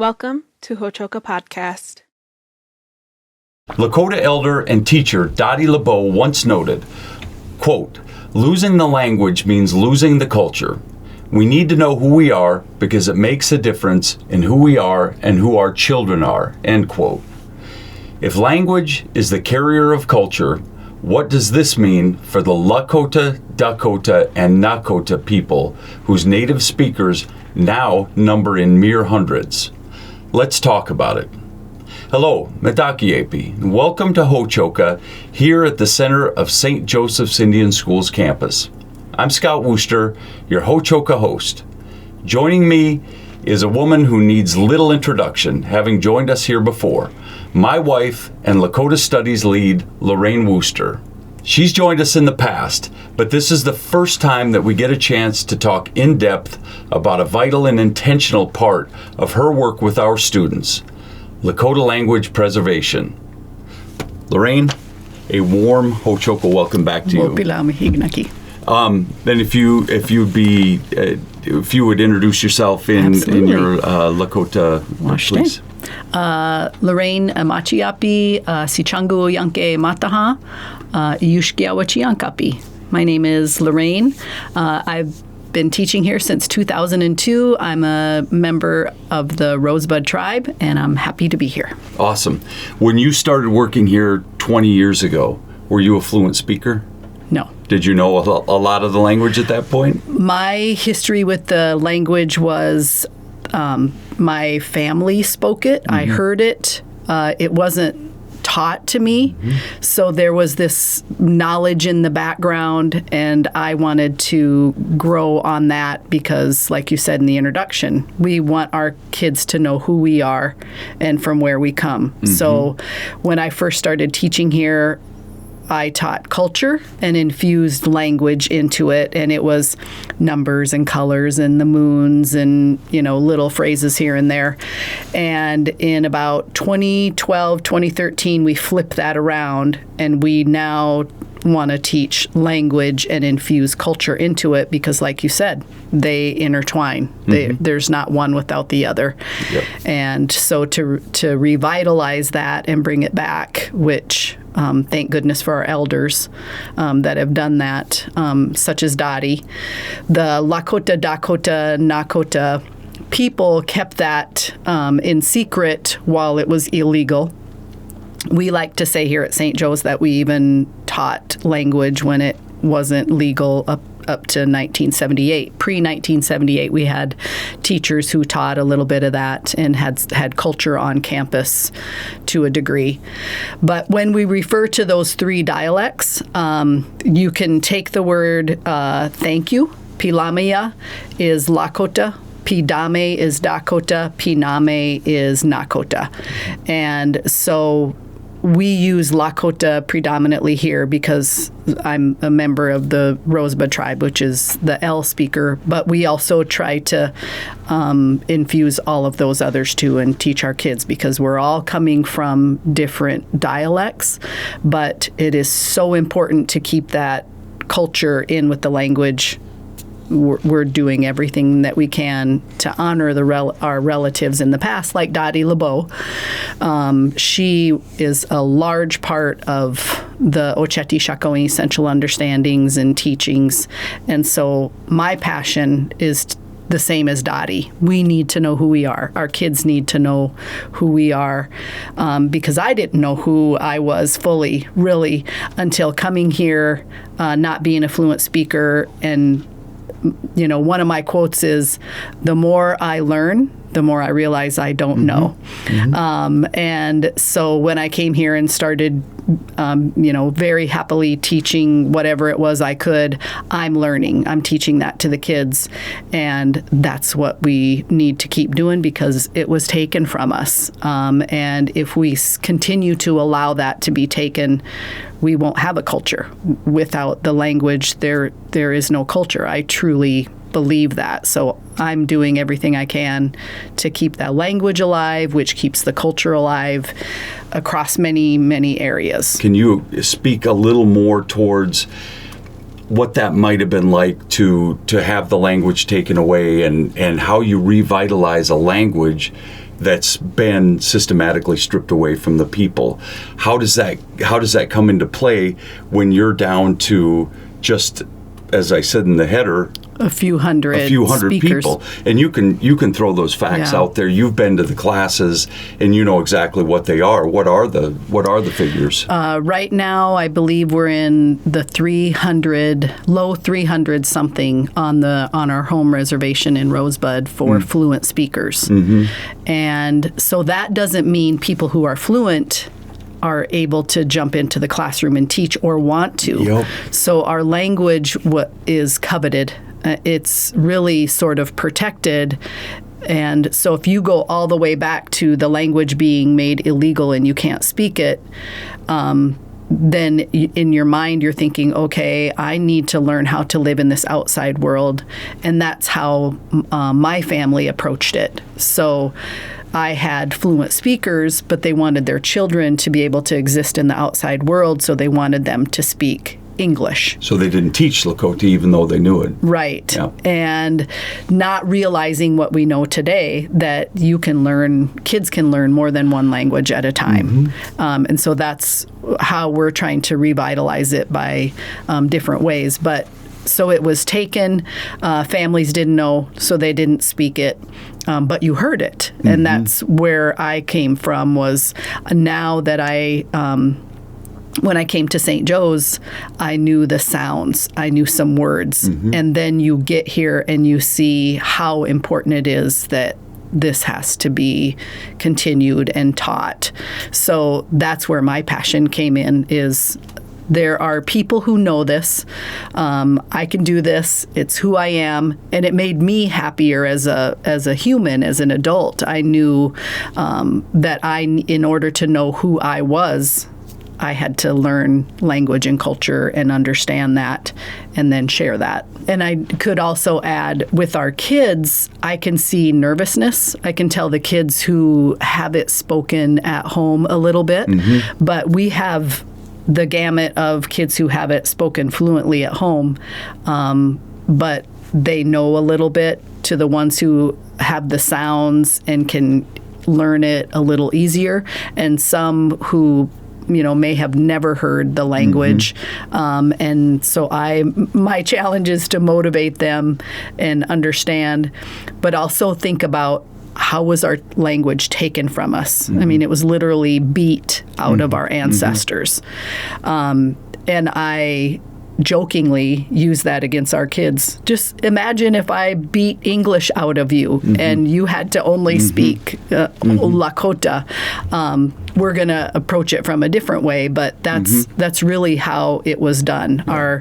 Welcome to Hochoka Podcast. Lakota elder and teacher Dottie LeBeau once noted, quote, "Losing the language means losing the culture. We need to know who we are because it makes a difference in who we are and who our children are," end quote. If language is the carrier of culture, what does this mean for the Lakota, Dakota, and Nakota people whose native speakers now number in mere hundreds? Let's talk about it. Hello, Medakiepi, and welcome to Hochoka here at the center of St. Joseph's Indian School's campus. I'm Scott Wooster, your Hochoka host. Joining me is a woman who needs little introduction, having joined us here before, my wife and Lakota Studies lead, Lorraine Wooster. She's joined us in the past, but this is the first time that we get a chance to talk in depth about a vital and intentional part of her work with our students, Lakota language preservation. Lorraine, a warm Hochoka welcome back to you. Then if you would introduce yourself in your Lakota, please. Lorraine Machiapi, Sichangu Yanke Mataha, Yushkiawachiankapi. My name is Lorraine. I've been teaching here since 2002. I'm a member of the Rosebud tribe, and I'm happy to be here. Awesome. When you started working here 20 years ago, were you a fluent speaker? No. Did you know a lot of the language at that point? My history with the language was my family spoke it. Mm-hmm. I heard it. It wasn't taught to me. Mm-hmm. So there was this knowledge in the background, and I wanted to grow on that because, like you said in the introduction, we want our kids to know who we are and from where we come. Mm-hmm. So when I first started teaching here, I taught culture and infused language into it, and it was numbers and colors and the moons and, little phrases here and there. And in about 2012, 2013, we flipped that around, and we now want to teach language and infuse culture into it because, like you said, they intertwine. Mm-hmm. There's not one without the other. Yep. And so to revitalize that and bring it back, which thank goodness for our elders that have done that, such as Dottie. The Lakota, Dakota, Nakota people kept that in secret while it was illegal. We like to say here at St. Joe's that we even taught language when it wasn't legal up to 1978. Pre-1978, we had teachers who taught a little bit of that and had culture on campus to a degree. But when we refer to those three dialects, you can take the word thank you. Pilamia is Lakota. Pidame is Dakota. Piname is Nakota. And so we use Lakota predominantly here because I'm a member of the Rosebud tribe, which is the L speaker, but we also try to infuse all of those others too and teach our kids because we're all coming from different dialects, but it is so important to keep that culture in with the language. We're doing everything that we can to honor our relatives in the past, like Dottie LeBeau. She is a large part of the Oceti Shakoni Essential Understandings and teachings. And so my passion is the same as Dottie. We need to know who we are. Our kids need to know who we are because I didn't know who I was fully, really, until coming here, not being a fluent speaker. And one of my quotes is, the more I learn, the more I realize I don't know. Mm-hmm. And so when I came here and started, very happily teaching whatever it was I could, I'm learning. I'm teaching that to the kids. And that's what we need to keep doing because it was taken from us. And if we continue to allow that to be taken, we won't have a culture. Without the language, there is no culture. I truly believe that. So I'm doing everything I can to keep that language alive, which keeps the culture alive across many, many areas. Can you speak a little more towards what that might have been like to have the language taken away, and how you revitalize a language that's been systematically stripped away from the people. How does that come into play when you're down to just, as I said in the header, a few hundred speakers. people, and you can throw those facts out there. You've been to the classes, and you know exactly what they are. What are the figures? Right now, I believe we're in the 300, low 300 something on our home reservation in Rosebud for fluent speakers, and so that doesn't mean people who are fluent are able to jump into the classroom and teach or want to. Yep. So our language is coveted. It's really sort of protected. And so if you go all the way back to the language being made illegal and you can't speak it, then in your mind you're thinking, okay, I need to learn how to live in this outside world. And that's how my family approached it. So I had fluent speakers, but they wanted their children to be able to exist in the outside world, so they wanted them to speak English. So they didn't teach Lakota even though they knew it. Right. Yeah. And not realizing what we know today, that kids can learn more than one language at a time. And so that's how we're trying to revitalize it by different ways. But so it was taken, families didn't know, so they didn't speak it, but you heard it. And that's where I came from, was now that when I came to St. Joe's, I knew the sounds, I knew some words. And then you get here and you see how important it is that this has to be continued and taught. So that's where my passion came in, is there are people who know this. I can do this. It's who I am, and it made me happier as a human, as an adult. I knew that in order to know who I was, I had to learn language and culture and understand that, and then share that. And I could also add, with our kids, I can see nervousness. I can tell the kids who have it spoken at home a little bit, but we have the gamut of kids who have it spoken fluently at home, but they know a little bit, to the ones who have the sounds and can learn it a little easier, and some who may have never heard the language. And so my challenge is to motivate them and understand, but also think about, how was our language taken from us? I mean, it was literally beat out of our ancestors. And I jokingly use that against our kids. Just imagine if I beat English out of you and you had to only speak Lakota. We're going to approach it from a different way, but that's really how it was done. Yeah.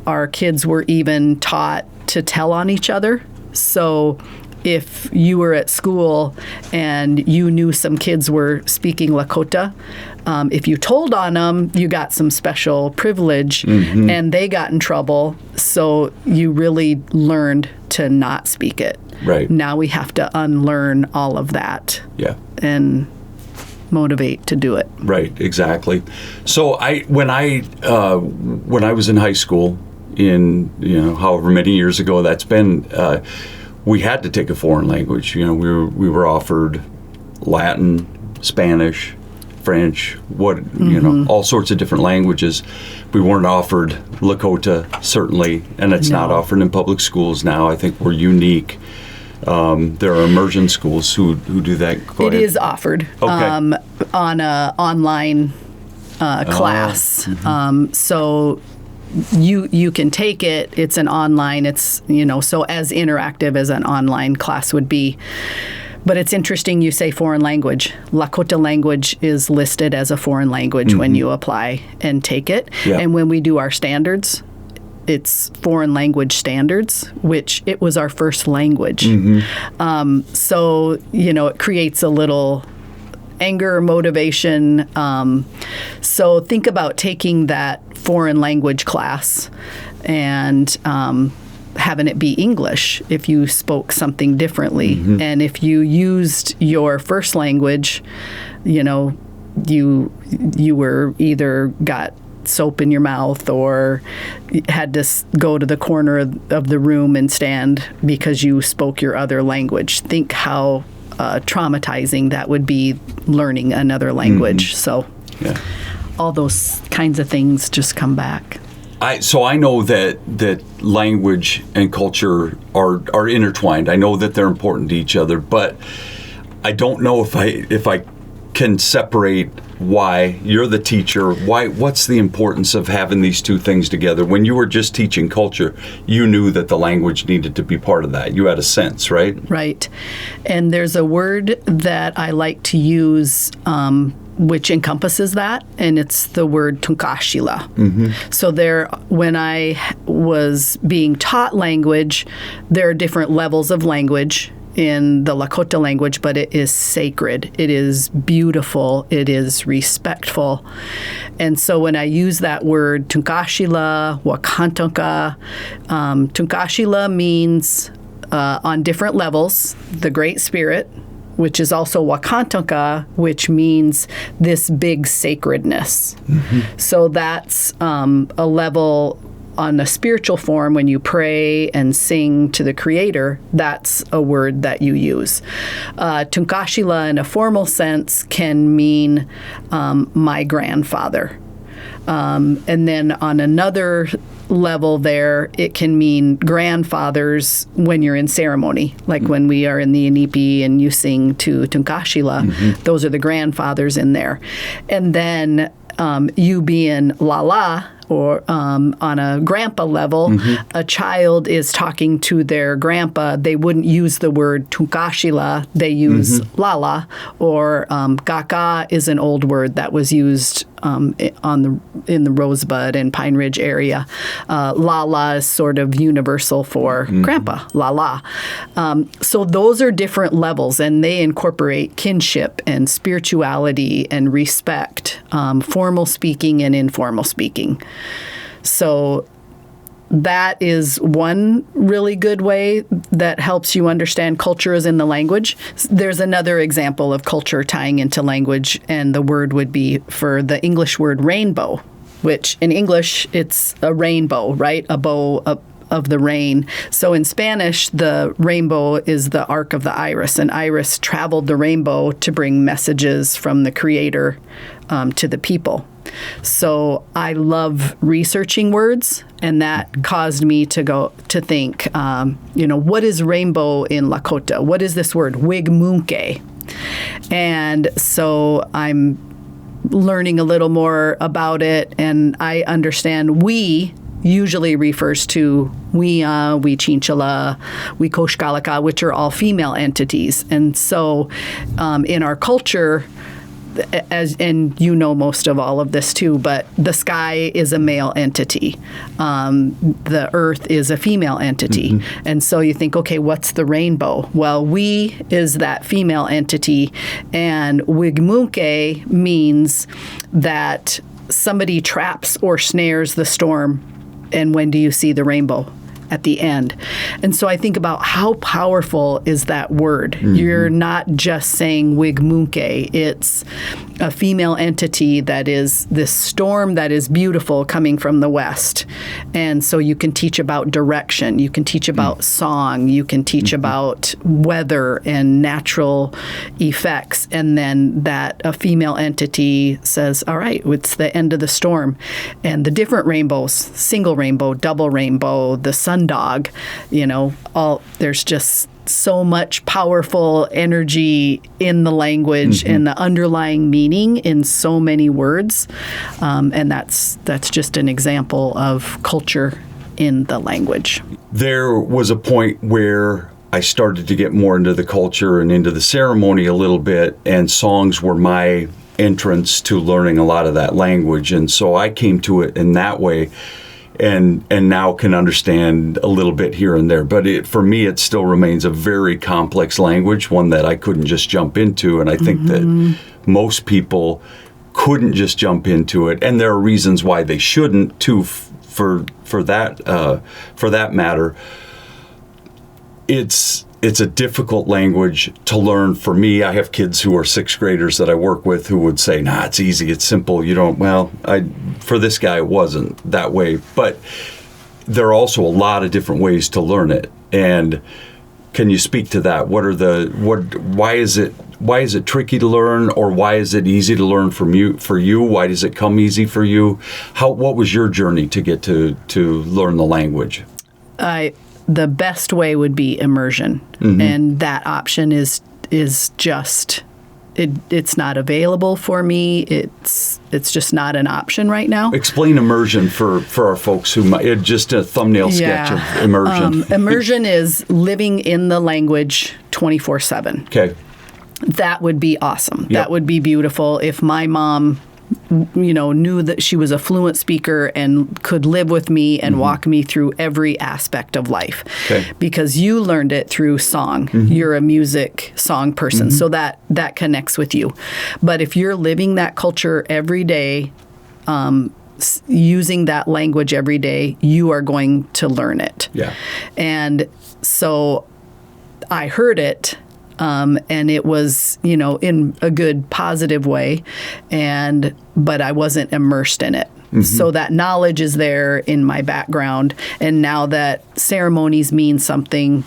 Our kids were even taught to tell on each other. So if you were at school and you knew some kids were speaking Lakota, if you told on them, you got some special privilege, and they got in trouble. So you really learned to not speak it. Right. Now we have to unlearn all of that. Yeah. And motivate to do it. Right. Exactly. So when I was in high school, in however many years ago that's been, we had to take a foreign language. We were offered Latin, Spanish, French, all sorts of different languages. We weren't offered Lakota, certainly, and it's not offered in public schools now. I think we're unique. There are immersion schools who do that. Go ahead. Is offered on a online class. So you can take it. It's an online. It's so as interactive as an online class would be. But it's interesting you say foreign language. Lakota language is listed as a foreign language when you apply and take it. Yeah. And when we do our standards, it's foreign language standards, which it was our first language. So, it creates a little anger, motivation. So think about taking that foreign language class and having it be English if you spoke something differently. And if you used your first language, you were either got soap in your mouth or had to go to the corner of the room and stand because you spoke your other language. Think how traumatizing that would be, learning another language. So all those kinds of things just come back. So I know that language and culture are intertwined. I know that they're important to each other, but I don't know if I can separate why. You're the teacher. What's the importance of having these two things together? When you were just teaching culture, you knew that the language needed to be part of that. You had a sense, right? Right. And there's a word that I like to use which encompasses that, and it's the word tunkashila. So when I was being taught language, there are different levels of language in the Lakota language, but it is sacred. It is beautiful. It is respectful. And so when I use that word tunkashila, wakantonka, tunkashila means on different levels, the Great Spirit, which is also wakantonka, which means this big sacredness. So that's a level on a spiritual form. When you pray and sing to the Creator, that's a word that you use. Tunkashila in a formal sense can mean my grandfather. And then on another level there, it can mean grandfathers when you're in ceremony, like when we are in the Inipi and you sing to Tunkashila, those are the grandfathers in there. And then you being Lala, or on a grandpa level, a child is talking to their grandpa, they wouldn't use the word tunkashila, they use lala, or kaka is an old word that was used in the Rosebud and Pine Ridge area. Lala is sort of universal for grandpa, lala. So those are different levels, and they incorporate kinship and spirituality and respect, formal speaking and informal speaking. So that is one really good way that helps you understand culture is in the language. There's another example of culture tying into language, and the word would be for the English word rainbow, which in English it's a rainbow, right? A bow of the rain. So in Spanish, the rainbow is the arc of the iris, and iris traveled the rainbow to bring messages from the Creator to the people. So I love researching words, and that caused me to think, what is rainbow in Lakota? What is this word, wigmunke? And so I'm learning a little more about it, and I understand we usually refers to we Chinchala, we Koshkalaka, which are all female entities. And so in our culture, and you know most of all of this too, but the sky is a male entity. The earth is a female entity. And so you think, okay, what's the rainbow? Well, we is that female entity, and wigmunke means that somebody traps or snares the storm. And when do you see the rainbow? At the end. And so I think about how powerful is that word. You're not just saying wigmunke. It's a female entity that is this storm that is beautiful coming from the west. And so you can teach about direction. You can teach about song. You can teach about weather and natural effects. And then that a female entity says, all right, it's the end of the storm. And the different rainbows, single rainbow, double rainbow, the sundog, there's just so much powerful energy in the language and the underlying meaning in so many words. And that's just an example of culture in the language. There was a point where I started to get more into the culture and into the ceremony a little bit, and songs were my entrance to learning a lot of that language. And so I came to it in that way. And now can understand a little bit here and there. But for me, it still remains a very complex language, one that I couldn't just jump into. And I think that most people couldn't just jump into it. And there are reasons why they shouldn't, too, for that matter. It's it's a difficult language to learn for me. I have kids who are sixth graders that I work with who would say, nah, it's easy, it's simple. You don't, for this guy, it wasn't that way. But there are also a lot of different ways to learn it. And can you speak to that? Why is it tricky to learn, or why is it easy to learn for you? Why does it come easy for you? What was your journey to get to learn the language? The best way would be immersion, and that option is just it's not available for me. It's just not an option right now. Explain immersion for our folks who might, just a thumbnail sketch of immersion. Immersion is living in the language 24/7. Okay. That would be awesome. Yep. That would be beautiful if my mom knew that she was a fluent speaker and could live with me and walk me through every aspect of life. Okay. Because you learned it through song. You're a music song person, so that connects with you. But if you're living that culture every day, using that language every day, you are going to learn it. Yeah. And so I heard it. And it was, in a good, positive way, but I wasn't immersed in it. So that knowledge is there in my background, and now that ceremonies mean something,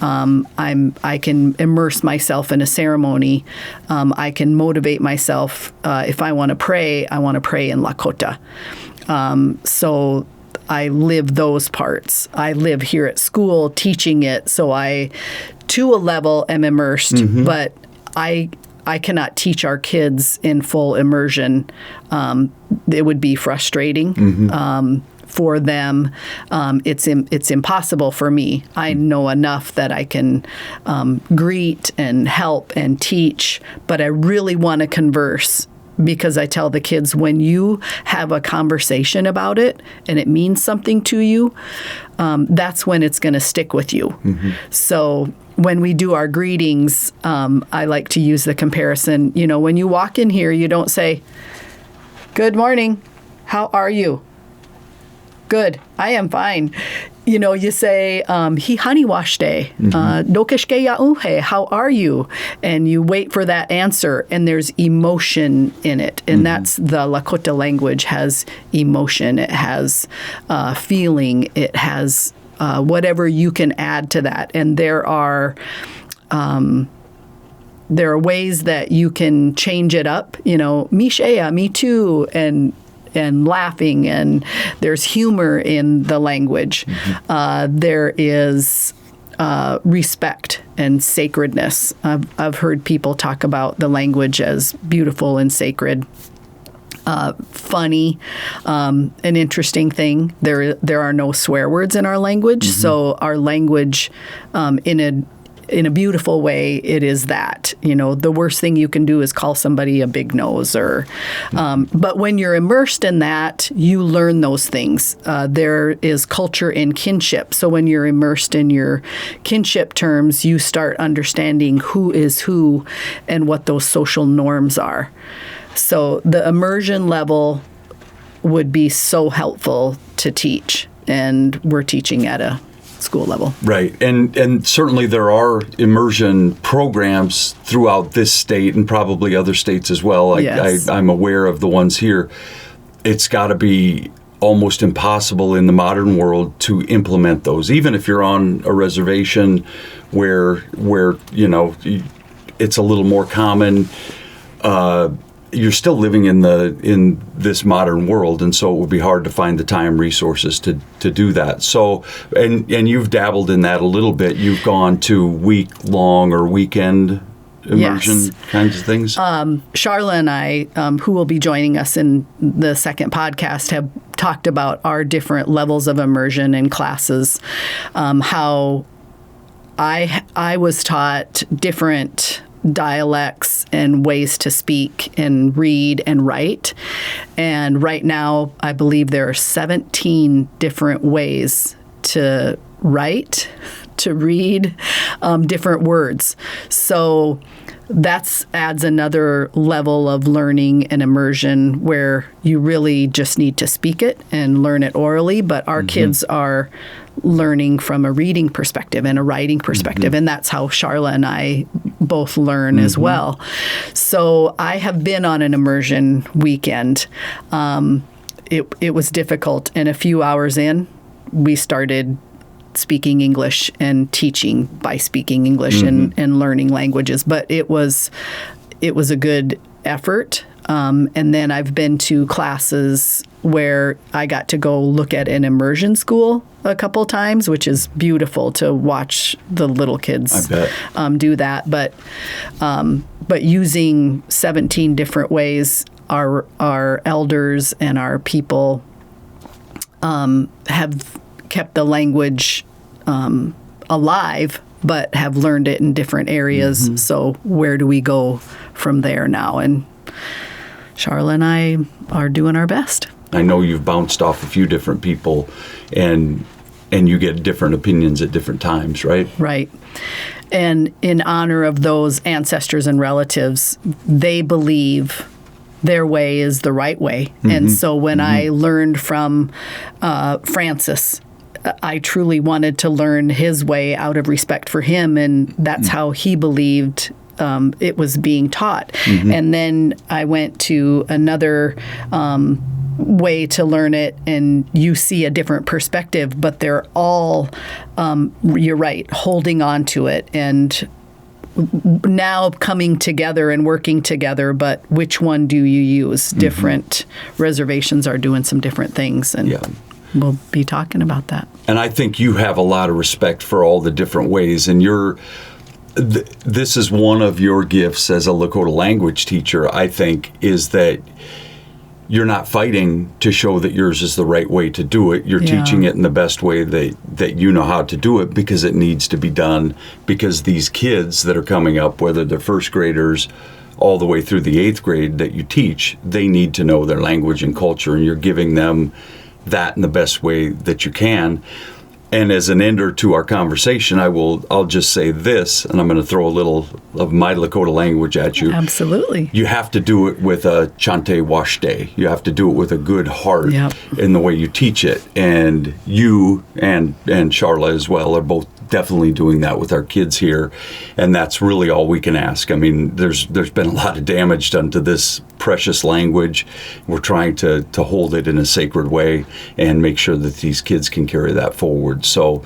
I can immerse myself in a ceremony. I can motivate myself. If I want to pray in Lakota. So I live those parts. I live here at school teaching it, so I, to a level, am immersed, but I cannot teach our kids in full immersion. It would be frustrating for them. It's impossible for me. I know enough that I can greet and help and teach, but I really want to converse. Because I tell the kids, when you have a conversation about it and it means something to you, that's when it's going to stick with you. So when we do our greetings, I like to use the comparison. When you walk in here, you don't say, "Good morning, how are you?" "Good, I am fine." You say, "Hi hani washte, dokeshke ya uhe, how are you?" And you wait for that answer, and there's emotion in it. And that's the Lakota language has emotion. It has feeling. It has whatever you can add to that. And there are ways that you can change it up. Mishea, me too, and laughing, and there's humor in the language. There is respect and sacredness. I've heard people talk about the language as beautiful and sacred. Funny, an interesting thing. There are no swear words in our language, so our language, in a beautiful way, it is that. The worst thing you can do is call somebody a big nose, but when you're immersed in that, you learn those things. There is culture in kinship. So when you're immersed in your kinship terms, you start understanding who is who and what those social norms are. So the immersion level would be so helpful to teach, and we're teaching at a school level. Right. And certainly there are immersion programs throughout this state and probably other states as well. Yes. I'm aware of the ones here. It's got to be almost impossible in the modern world to implement those, even if you're on a reservation where it's a little more common. You're still living in this modern world, and so it would be hard to find the time, resources to do that. So, and you've dabbled in that a little bit. You've gone to week-long or weekend immersion kinds of things. Charla and I, who will be joining us in the second podcast, have talked about our different levels of immersion in classes. How I was taught different dialects and ways to speak and read and write. And right now, I believe there are 17 different ways to write, to read, different words. So that adds another level of learning and immersion where you really just need to speak it and learn it orally. But our kids are learning from a reading perspective and a writing perspective. And that's how Charla and I both learn as well. So I have been on an immersion weekend. It was difficult. And a few hours in, we started speaking English and teaching by speaking English and learning languages. But it was a good effort. And then I've been to classes where I got to go look at an immersion school a couple times, which is beautiful to watch the little kids do that. But using 17 different ways, our elders and our people have kept the language alive, but have learned it in different areas. So where do we go from there now? And Charla and I are doing our best. I know you've bounced off a few different people, and you get different opinions at different times, right? Right. And in honor of those ancestors and relatives, they believe their way is the right way. And so when I learned from Francis, I truly wanted to learn his way out of respect for him, and that's how he believed it was being taught. And then I went to another way to learn it, and you see a different perspective, but they're all, you're right, holding on to it and now coming together and working together. But which one do you use? Different reservations are doing some different things, and we'll be talking about that. And I think you have a lot of respect for all the different ways, and this is one of your gifts as a Lakota language teacher, I think, is that you're not fighting to show that yours is the right way to do it. You're teaching it in the best way that you know how to do it, because it needs to be done, because these kids that are coming up, whether they're first graders all the way through the 8th grade that you teach, they need to know their language and culture, and you're giving them that in the best way that you can. And as an ender to our conversation, I'll just say this, and I'm going to throw a little of my Lakota language at you. Absolutely. You have to do it with a chante washte. You have to do it with a good heart in the way you teach it. And you and Charla as well are both definitely doing that with our kids here, and that's really all we can ask. I mean, there's been a lot of damage done to this precious language. We're trying to hold it in a sacred way and make sure that these kids can carry that forward. So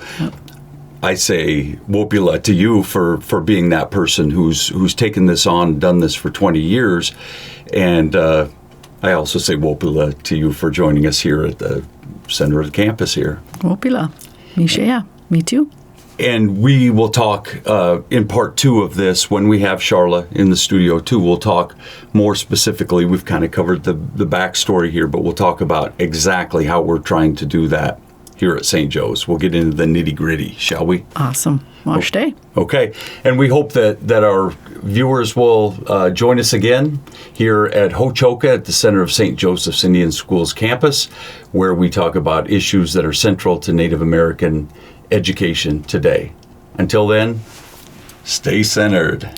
I say wopula to you for being that person who's taken this on, done this for 20 years, and I also say wopula to you for joining us here at the center of the campus here. Wopula. Mishea. Me too. And we will talk in part 2 of this when we have Charla in the studio too. We'll talk more specifically. We've kind of covered the backstory here, but we'll talk about exactly how we're trying to do that here at St. Joe's. We'll get into the nitty gritty, shall we? Awesome. Wash day. Okay. And we hope that our viewers will join us again here at Ho-Chokeh at the center of St. Joseph's Indian Schools campus, where we talk about issues that are central to Native American education today. Until then, stay centered.